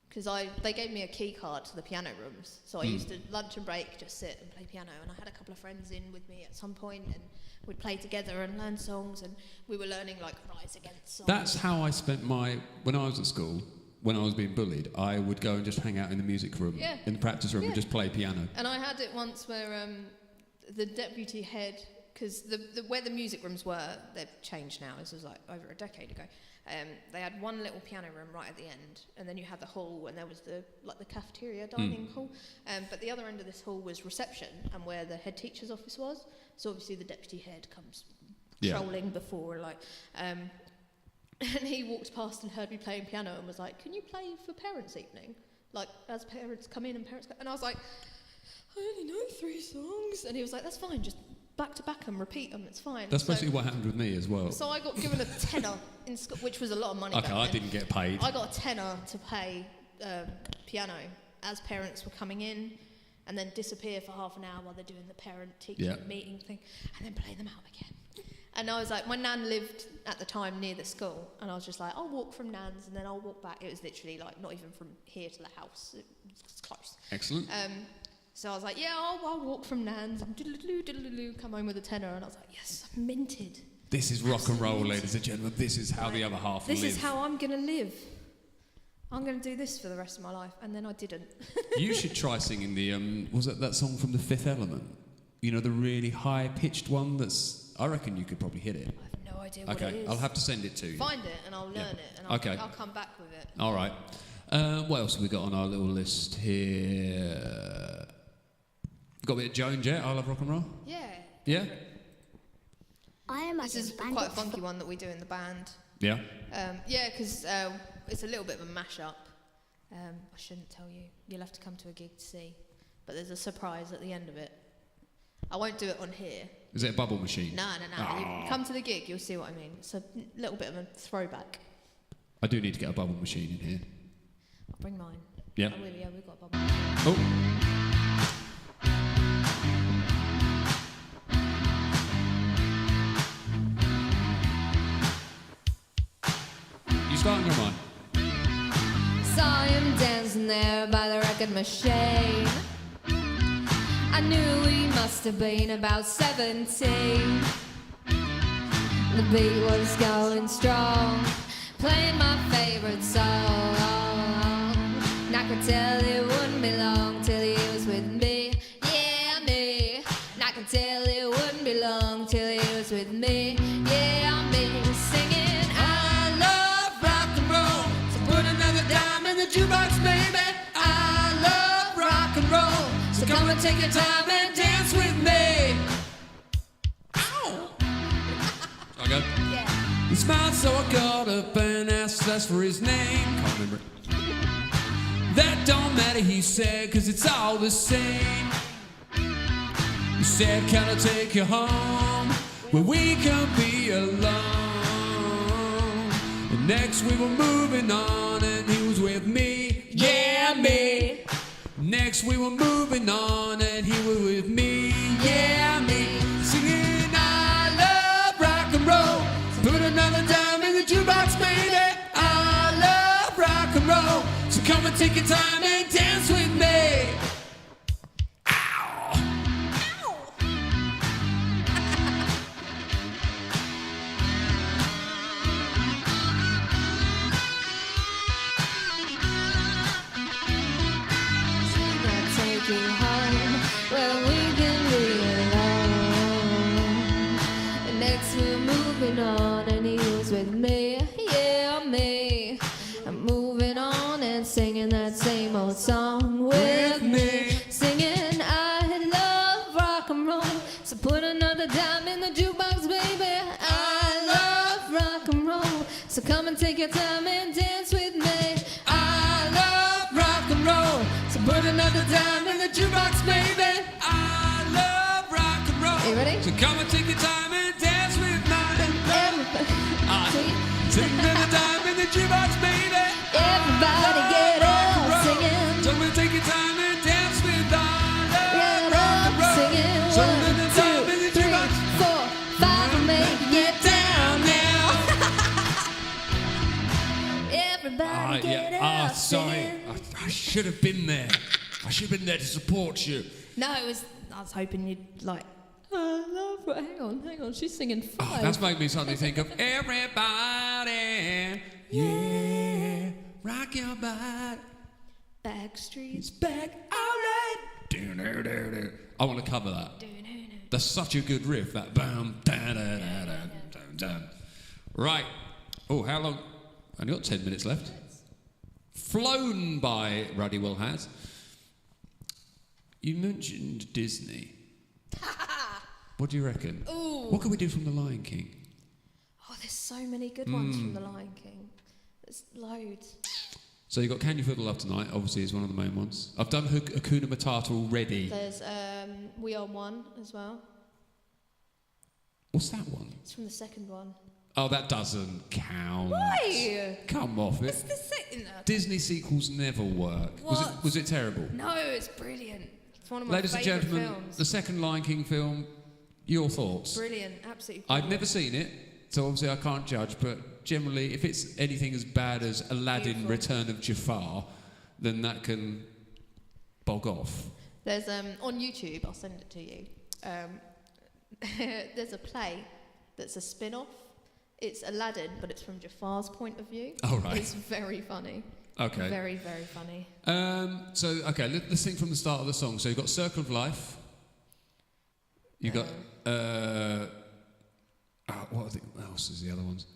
because they gave me a key card to the piano rooms, so I used to lunch and break just sit and play piano, and I had a couple of friends in with me at some point, and we'd play together and learn songs, and we were learning like Rise Against songs. That's how I spent when I was at school. When I was being bullied, I would go and just hang out in the music room, in the practice room, and just play piano. And I had it once where the deputy head because the where the music rooms were, they've changed now. This was like over a decade ago. They had one little piano room right at the end, and then you had the hall, and there was the cafeteria dining hall. But the other end of this hall was reception, and where the head teacher's office was. So obviously the deputy head comes trolling before, and he walked past and heard me playing piano and was like, "Can you play for parents' evening? Like as parents come in and parents go," and I was like, "I only know 3 songs," and he was like, "That's fine, just back to back them, repeat them, it's fine." That's basically what happened with me as well. So I got given a tenner in school, which was a lot of money. Okay, I didn't get paid. I got a tenner to play piano as parents were coming in, and then disappear for half an hour while they're doing the parent-teacher meeting thing, and then play them out again. And I was like, my nan lived at the time near the school, and I was just like, I'll walk from nan's and then I'll walk back. It was literally like not even from here to the house. It was close. Excellent. So I was like, yeah, I'll walk from nan's and diddle-doo, come home with a tenner. And I was like, yes, I'm minted. This is rock and roll, ladies and gentlemen. This is how the other half live. This is how I'm going to live. I'm going to do this for the rest of my life. And then I didn't. You should try singing the, was it that song from The Fifth Element? You know, the really high-pitched one that's, I reckon you could probably hit it. I have no idea what it is. Okay, I'll have to send it to you. Find it and I'll learn it. And I'll come back with it. All right. What else have we got on our little list here? Got a bit of Joan Jett, I Love Rock and Roll? Yeah. Yeah? This is quite a funky one that we do in the band. Yeah? Yeah, because it's a little bit of a mashup. I shouldn't tell you. You'll have to come to a gig to see. But there's a surprise at the end of it. I won't do it on here. Is it a bubble machine? No. You come to the gig, you'll see what I mean. It's a little bit of a throwback. I do need to get a bubble machine in here. I'll bring mine. Yeah. Oh, yeah, we've got a bubble. Oh. You starting or mine? Saw him dancing there by the record machine. I knew he must have been about 17. The beat was going strong, playing my favorite song. And I could tell it wouldn't be long till he was with me. Yeah, me. And I could tell it wouldn't be long till he was with me. Yeah, me. Singing, I love rock and roll. So put another dime in the jukebox, baby. I love rock and roll. So come and take your time and dance with me. Ow! Okay. Yeah. He smiled, so I got up and asked for his name. Can't remember it. That don't matter, he said, 'cause it's all the same. He said, can I take you home where we can be alone? And next we were moving on and he was with me. Yeah, me. Next we were moving on and he was with me. Yeah, me. Singing, I love rock and roll. So put another dime in the jukebox, baby. I love rock and roll. So come and take your time and dance with me. Ow! Ow! I'll take you home where we can be alone. And next we're moving on and he was with me. Yeah, me. I'm moving on and singing that same old song with me. Singing, I love rock and roll. So put another dime in the jukebox, baby. I love rock and roll. So come and take your time and dance with me. I love rock and roll. So put another dime in the jukebox, baby. I love rock and roll. Are you ready? So come and take your time and dance with mine. Take another dime in the jukebox, baby. Everybody get up singing. So come and take your time and dance with I love Get rock and up roll. singing. So 1, another 2, dime in the 3, jukebox. 4, 5, and make it get Down now. Everybody get up Sorry. singing. I should have been there. I should have been there to support you. No, I was hoping you'd like, I love, hang on, she's singing 5. Oh, that's made me suddenly think of everybody. Yeah, rock your body. Backstreet's It's back, all right. I want to cover that. That's such a good riff, that bam, da da da da da da. Right. Oh, how long? Only got 10 minutes left. Flown by, Ruddy Will has. You mentioned Disney. What do you reckon? Ooh. What can we do from The Lion King? Oh, there's so many good ones from The Lion King. There's loads. So you've got Can You Feel the Love Tonight, obviously, is one of the main ones. I've done Hakuna Matata already. There's We Are One as well. What's that one? It's from the second one. Oh, that doesn't count. Why? Come off it. It's the second. Disney sequels never work. What? Was it terrible? No, it's brilliant. It's one of my Ladies and favourite gentlemen, films. the second Lion King film, your thoughts? Brilliant, absolutely brilliant. I've never seen it, so obviously I can't judge, but generally, if it's anything as bad as Aladdin Beautiful. Return of Jafar, then that can bog off. There's, on YouTube, I'll send it to you, there's a play that's a spin-off. It's Aladdin, but it's from Jafar's point of view. Oh, right. It's very funny. Okay. Very, very funny. Let's sing from the start of the song. So you've got Circle of Life. You've got... what else is the other ones?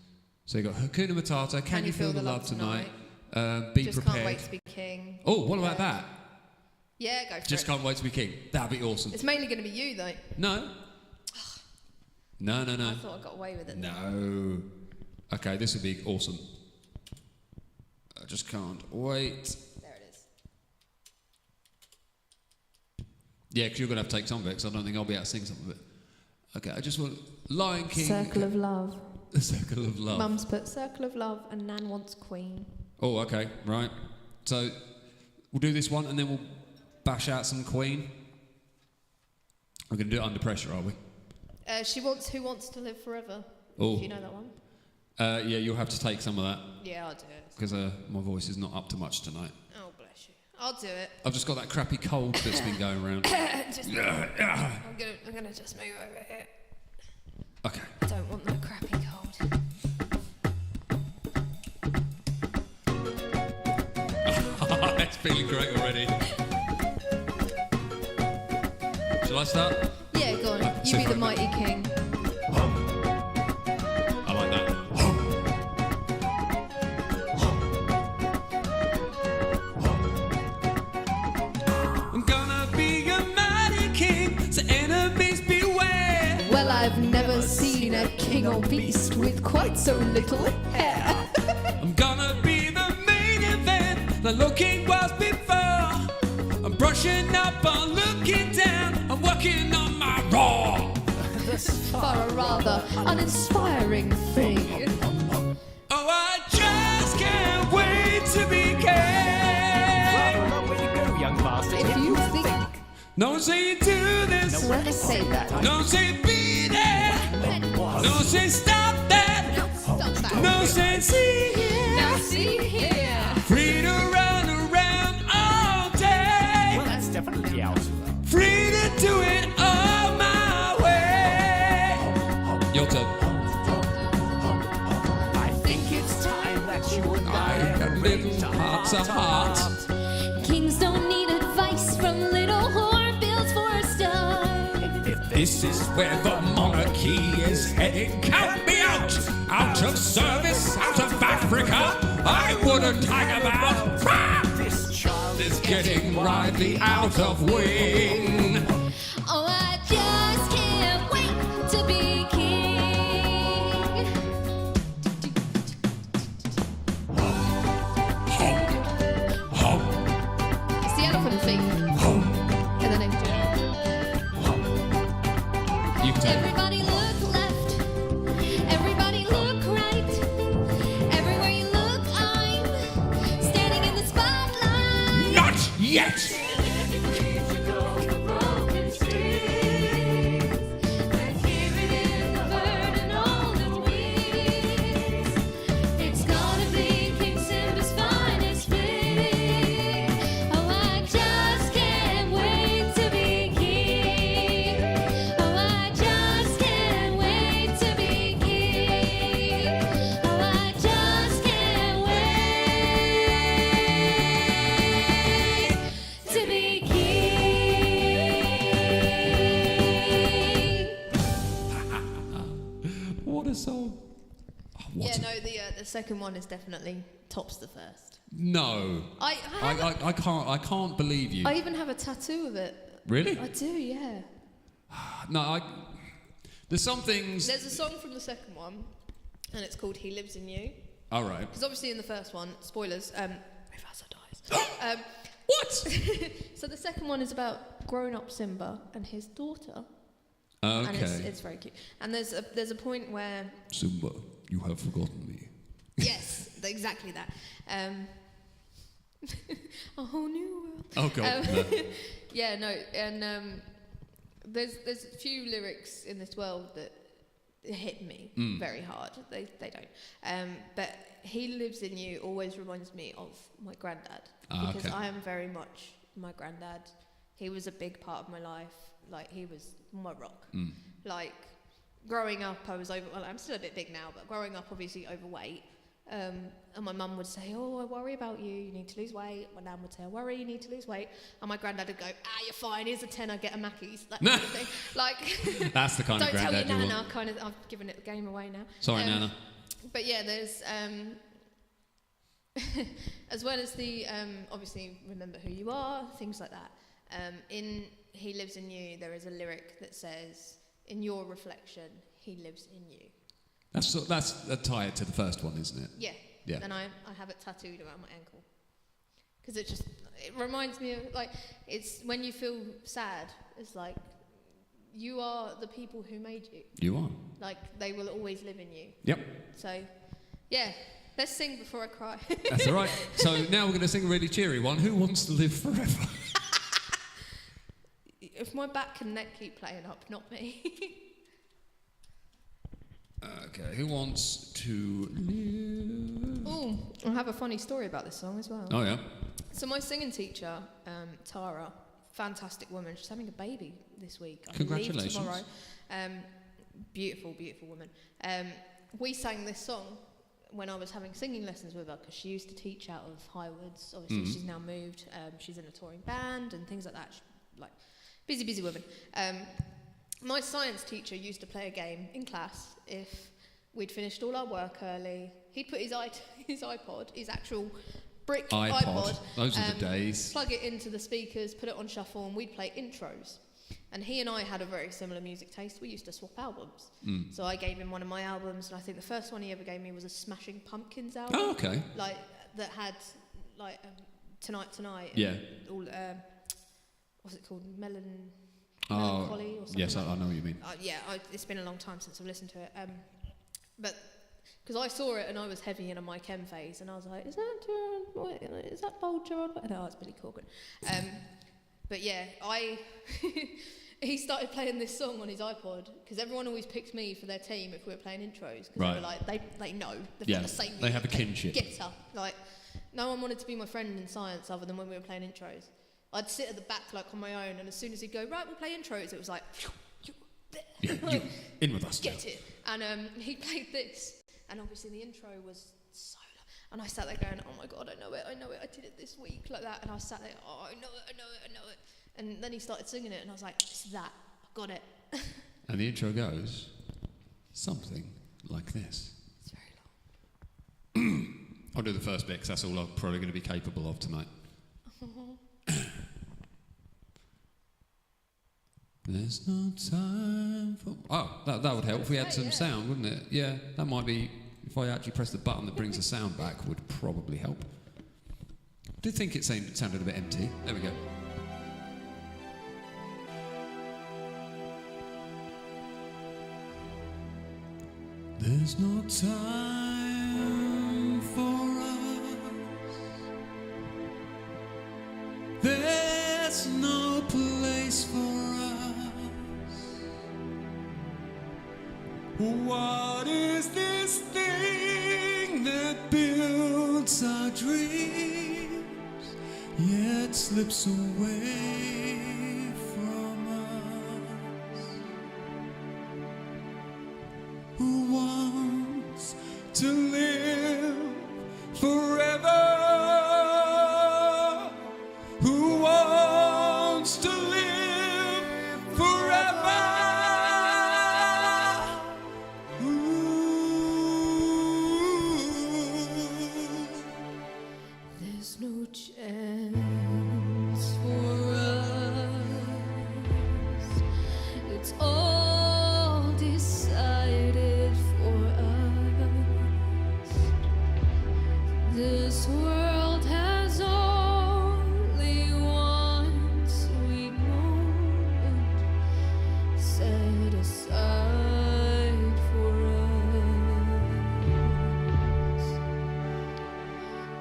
So you've got Hakuna Matata, Can You Feel the Love Tonight? Be Just Prepared. Can't Wait to Be King. Oh, what about that? Yeah, go for Just it. Can't Wait to Be King. That'd be awesome. It's mainly going to be you, though. No. No. I thought I got away with it. No. Okay, this would be awesome. I just can't wait. There it is. Yeah, because you're going to have to take some of it, because I don't think I'll be able to sing some of it. Okay, I just want... Lion King... Circle of Love. The Circle of Love. Mum's put Circle of Love and Nan wants Queen. Oh, okay, right. So, we'll do this one, and then we'll bash out some Queen. We're going to do it under pressure, are we? She wants Who Wants to Live Forever. Oh. If you know that one. Yeah, you'll have to take some of that, Yeah, I'll do it. because my voice is not up to much tonight. Oh, bless you. I'll do it. I've just got that crappy cold that's been going around. I'm gonna just move over here. Okay. I don't want that crappy cold. It's feeling great already. Shall I start? Yeah, go on. You be super. the mighty king. I like that. I'm gonna be a mighty king, so enemies beware. Well, I've never seen a king or beast with quite so little hair. I'm gonna be the main event, the looking was before. I'm brushing up, I'm looking down, I'm working on my raw. For a rather uninspiring thing. Oh, I just can't wait to be king. Where you go, young bastard? If you think, No say do this, let us say that. no say beat it, no say stop that, No, stop that. no say see it. Now see here. Free to run around all day, Well, that's definitely out. free to do it all my way. Your turn. I think it's time that you and I I got little hearts of heart. Kings don't need advice from little hornbills for a start. This is where the monarchy is heading. Count me out of service, out of Africa. I wouldn't hang about. This child Is getting rightly out of wing. Oh, I just can't wait to be king. It's the elephant thing. And then they You can take it. Everybody look left. Everybody look right. Everywhere you look, I'm standing in the spotlight. Not yet. Broken strings, and hear it in the bird and all the wings. It's gonna be King Simba's finest fling. Oh, I just can't wait to be king. Oh, I just can't wait to be king. Oh, I just can't wait to second one is definitely tops the first. No. I can't believe you. I even have a tattoo of it. Really? I do, yeah. No, there's some things... There's a song from the second one, and it's called He Lives in You. All right. Because obviously in the first one, spoilers, Mufasa dies. What? So the second one is about grown-up Simba and his daughter. Okay. And it's very cute. And there's a point where... Simba, you have forgotten me. Yes, exactly that. A whole new world. Oh, God. No. Yeah, no, and there's a few lyrics in this world that hit me very hard. They don't. But He Lives in You always reminds me of my granddad. Because I am very much my granddad. He was a big part of my life. Like, he was my rock. Like, growing up, I'm still a bit big now, but growing up, obviously overweight. And my mum would say, oh, I worry about you, you need to lose weight. My nan would say, I worry, you need to lose weight. And my granddad would go, you're fine, here's a tenner, get a Mackey's, that kind of thing. Like, that's the kind of granddad don't tell your you Nana, kind of, I've given it the game away now. Sorry, Nana. But yeah, there's, as well as the, obviously, remember who you are, things like that. In He Lives in You, there is a lyric that says, in your reflection, he lives in you. That's a tie to the first one, isn't it? Yeah. Yeah. And I have it tattooed around my ankle. Because it reminds me of, like, it's when you feel sad, it's like, you are the people who made you. You are. Like, they will always live in you. Yep. So, yeah, let's sing before I cry. That's all right. So now we're going to sing a really cheery one. Who wants to live forever? If my back and neck keep playing up, not me. Okay, who wants to live? Oh, I have a funny story about this song as well. Oh, yeah? So my singing teacher, Tara, fantastic woman. She's having a baby this week. Congratulations. I believe tomorrow. Beautiful, beautiful woman. We sang this song when I was having singing lessons with her, because she used to teach out of Highwoods. Obviously, she's now moved. She's in a touring band and things like that. She's, like, busy woman. My science teacher used to play a game in class if we'd finished all our work early. He'd put his iPod, his actual brick iPod. Those are the days. Plug it into the speakers, put it on shuffle, and we'd play intros. And he and I had a very similar music taste. We used to swap albums. So I gave him one of my albums, and I think the first one he ever gave me was a Smashing Pumpkins album. Oh, okay. Like, that had, like, Tonight. Yeah. All, what's it called? Melancholy or something. Yes, I know what you mean. It's been a long time since I've listened to it. But because I saw it and I was heavy in a my chem phase, and I was like, is that Bulger on? No, it's Billy Corgan. But yeah, he started playing this song on his iPod, because everyone always picked me for their team if we were playing intros, because they were like, they know, they've got the same music. They have a kinship. Getter. Like, no one wanted to be my friend in science other than when we were playing intros. I'd sit at the back, like, on my own, and as soon as he'd go, right, we'll play intros, it was like, Yeah, you in with us. Get it. And he played this, and obviously the intro was so long. And I sat there going, oh my God, I know it, I did it this week, like that. And I was sat there, oh, I know it. And then he started singing it, and I was like, it's that, I got it. And the intro goes something like this. It's very long. I'll do the first bit, because that's all I'm probably going to be capable of tonight. There's no time for... Oh, that would help if we had some sound, wouldn't it? Yeah, that might be... If I actually press the button that brings the sound back, would probably help. I did think it sounded a bit empty. There we go. There's no time for us. There's no place for us. What is this thing that builds our dreams, yet slips away from us? Who wants to live forever? Who wants to live forever? Ooh. This world has only one sweet moment set aside for us.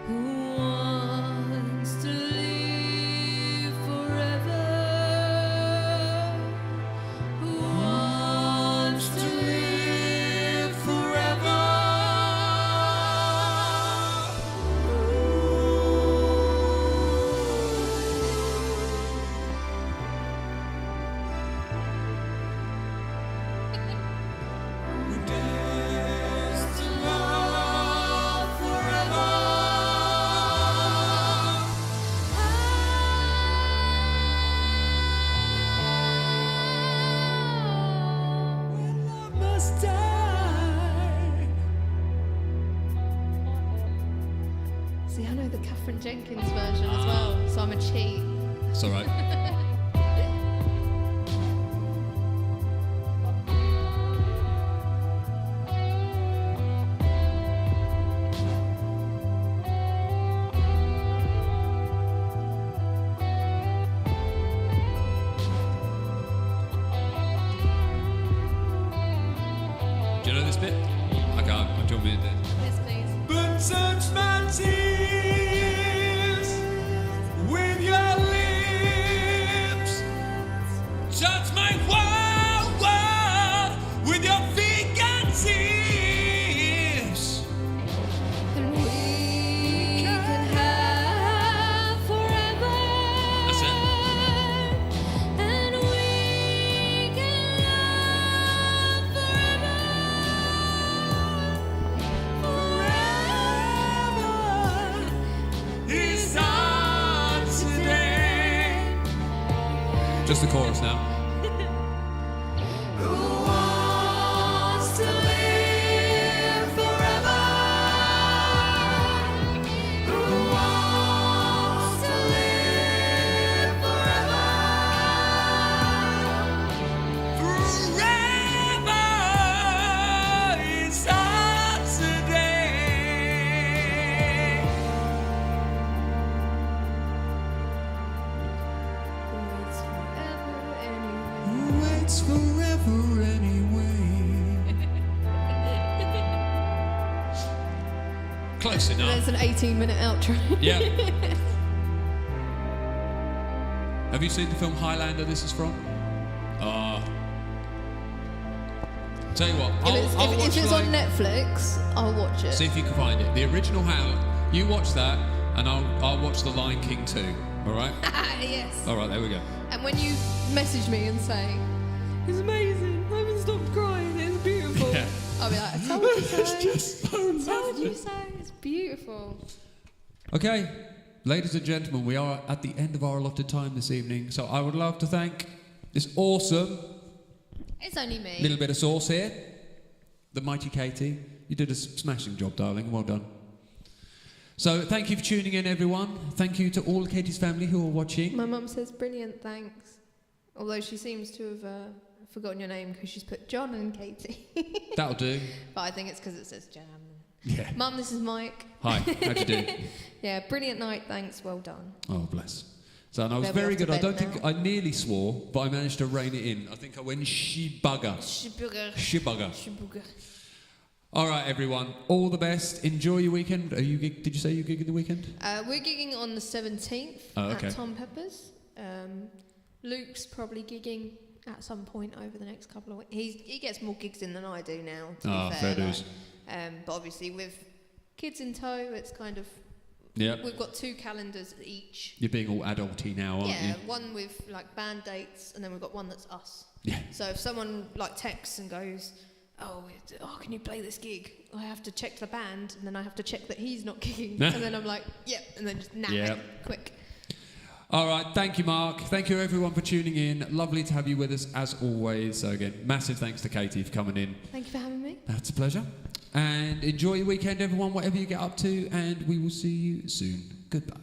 Who wants to live forever? Who wants to live forever? See, I know the Katherine Jenkins version as well, so I'm a cheat. It's all right. Do you know this bit? I can't. I'm doing it. Yes, please. But touch my tears with your lips. Touch my world with your fingertips. And we can have forever. That's it. And we can love forever. Forever It's on today. Just the chorus now. Who wants to live forever? Who wants to live forever? Forever is on today. It's forever anyway. Who waits forever anyway? Close enough. There's an 18-minute outro. Yeah. Have you seen the film Highlander this is from? Tell you what, If I'll watch it's like- on Netflix, I'll watch it. See if you can find it. The original Highlander. You watch that, and I'll watch The Lion King too. All right? Yes. All right, there we go. And when you message me and say, it's amazing, I haven't stopped crying, it's beautiful. Yeah. I'll be like, I told you so. It's just so I told lovely. you so. It's beautiful. Okay, ladies and gentlemen, we are at the end of our allotted time this evening, so I would love to thank this awesome It's only me. little bit of sauce here, the mighty Katie. You did a smashing job, darling. Well done. So thank you for tuning in, everyone. Thank you to all Katie's family who are watching. My mum says, brilliant, thanks. Although she seems to have forgotten your name because she's put John and Katie. That'll do. But I think it's because it says Jam. Yeah. Mum, this is Mike. Hi, how'd you do? Yeah, brilliant night, thanks, well done. Oh, bless. So, and I was They'll be very off to good. I bed don't think now. I nearly swore, but I managed to rein it in. I think I went shibugger. Shibugger. All right, everyone. All the best. Enjoy your weekend. Did you say you gigging the weekend? We're gigging on the 17th okay. at Tom Pepper's. Luke's probably gigging at some point over the next couple of weeks. He gets more gigs in than I do now, to be fair. Fair dues. But obviously with kids in tow, it's kind of... Yeah. We've got 2 calendars each. You're being all adulty now, aren't Yeah, you? one with like band dates, and then we've got one that's us. Yeah. So if someone like texts and goes, oh, can you play this gig? I have to check the band, and then I have to check that he's not gigging. And then I'm like, yep, and then just nap it quick. All right, thank you, Mark. Thank you, everyone, for tuning in. Lovely to have you with us, as always. So again, massive thanks to Katie for coming in. Thank you for having me. That's a pleasure. And enjoy your weekend, everyone, whatever you get up to, and we will see you soon. Goodbye.